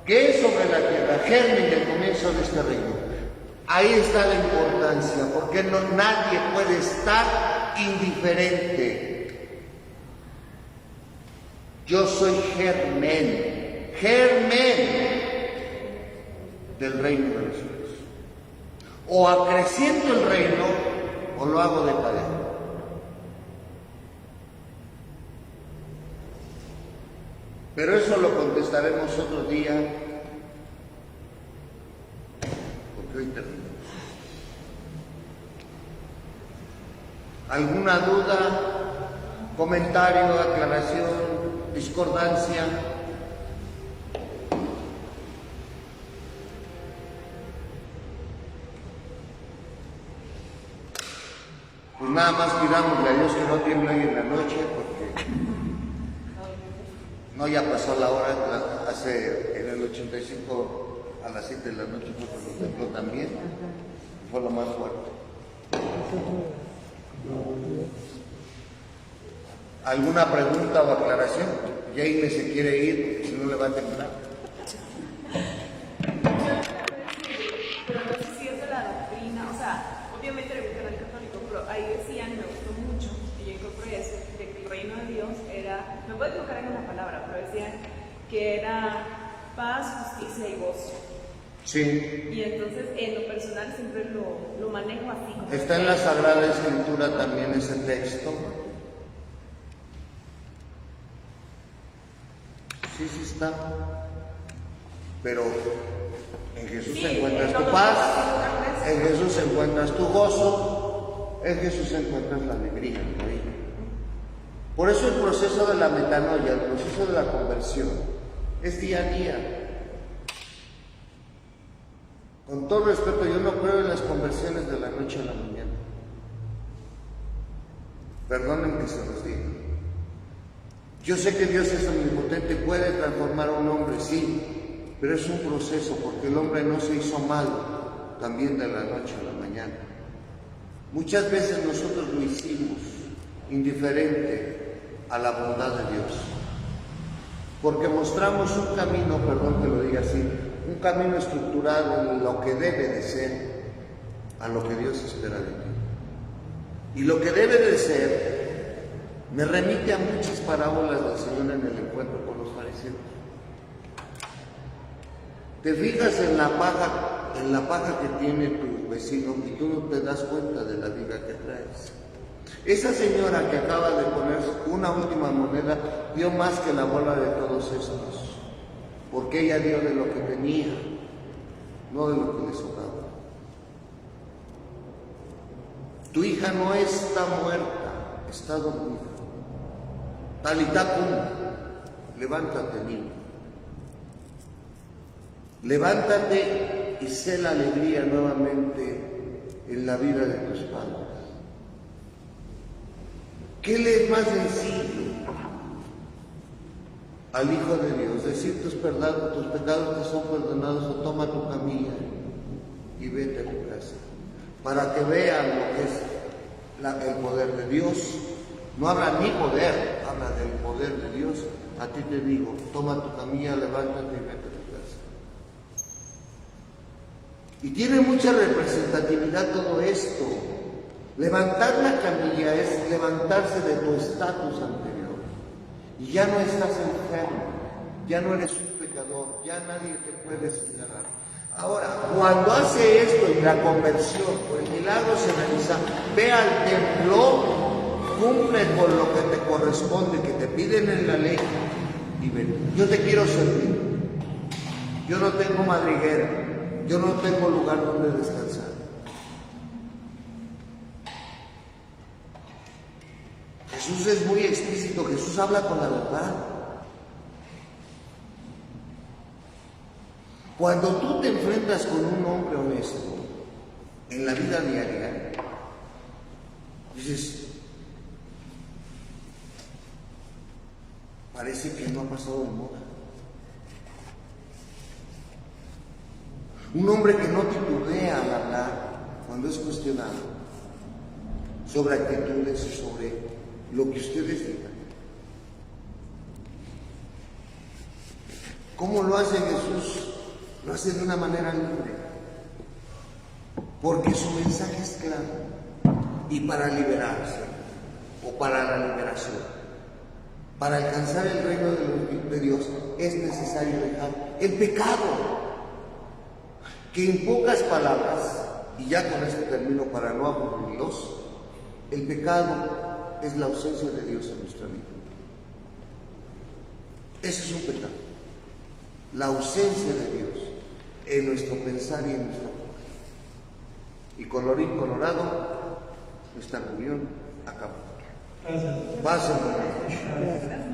que es sobre la tierra, germen del comienzo de este reino. Ahí está la importancia, porque nadie puede estar indiferente. Yo soy germen del reino de los cielos. O acreciento el reino, o lo hago decaer. Pero eso lo contestaremos otro día, porque hoy terminamos. ¿Alguna duda, comentario, aclaración, discordancia? Pues nada más pidámosle a Dios que no tiemble hoy en la noche, porque no, ya pasó la hora, en el 85 a las 7 de la noche fue cuando tembló también, fue lo más fuerte. ¿Alguna pregunta o aclaración? Jaime se quiere ir, si no le va a temblar. Pero no sé si es de la doctrina, o sea, obviamente era un canal católico, pero ahí decían, me gustó mucho, y yo incorporé eso, de que el reino de Dios era, me puedo equivocar en una palabra, pero decían que era paz, justicia y gozo. Sí. Y entonces, en lo personal, siempre lo manejo así. Como Está en la Sagrada Escritura también ese texto. Sí está. Pero en Jesús encuentras tu paz, en Jesús encuentras tu gozo, en Jesús encuentras la alegría, ¿no? Por eso el proceso de la metanoia, el proceso de la conversión, es día a día. Con todo respeto, yo no creo en las conversiones de la noche a la mañana. Perdonen que se los diga. Yo sé que Dios es omnipotente, puede transformar a un hombre, sí, pero es un proceso, porque el hombre no se hizo malo también de la noche a la mañana. Muchas veces nosotros lo hicimos indiferente a la bondad de Dios, porque mostramos un camino, perdón que lo diga así, un camino estructurado en lo que debe de ser a lo que Dios espera de ti. Y lo que debe de ser me remite a muchas parábolas del Señor en el encuentro con los fariseos. Te fijas en la paja que tiene tu vecino y tú no te das cuenta de la viga que traes. Esa señora que acaba de poner una última moneda dio más que la bola de todos estos, porque ella dio de lo que tenía, no de lo que le sobraba. Tu hija no está muerta, está dormida. Talitá cum, levántate, niño. Levántate y sé la alegría nuevamente en la vida de tus padres. ¿Qué le es más sencillo al Hijo de Dios? Decir tus pecados te son perdonados, o toma tu camilla y vete a tu casa. para que vean lo que es el poder de Dios. No habla mi poder, habla del poder de Dios. A ti te digo, toma tu camilla, levántate y vete a tu casa. Y tiene mucha representatividad todo esto. Levantar la camilla es levantarse de tu estatus anterior. Y ya no estás enfermo, ya no eres un pecador, ya nadie te puede señalar. Ahora, cuando hace esto y la conversión o el milagro se realiza, ve al templo, cumple con lo que te corresponde, que te piden en la ley, y ven. Yo te quiero servir. Yo no tengo madriguera, yo no tengo lugar donde descansar. Jesús es muy explícito, Jesús habla con la verdad. Cuando tú te enfrentas con un hombre honesto en la vida diaria, dices, parece que no ha pasado de moda. Un hombre que no titubea al hablar cuando es cuestionado sobre actitudes y sobre lo que ustedes digan. ¿Cómo lo hace Jesús? Lo hace de una manera libre, porque su mensaje es claro. Y para liberarse, o para la liberación, para alcanzar el reino de Dios, es necesario dejar el pecado, que en pocas palabras, y ya con esto termino para no aburrirlos, el pecado es la ausencia de Dios en nuestra vida. Ese es un pecado, la ausencia de Dios en nuestro pensar y en nuestro actuar. Y colorín colorado, esta reunión acabó. Pásenlo.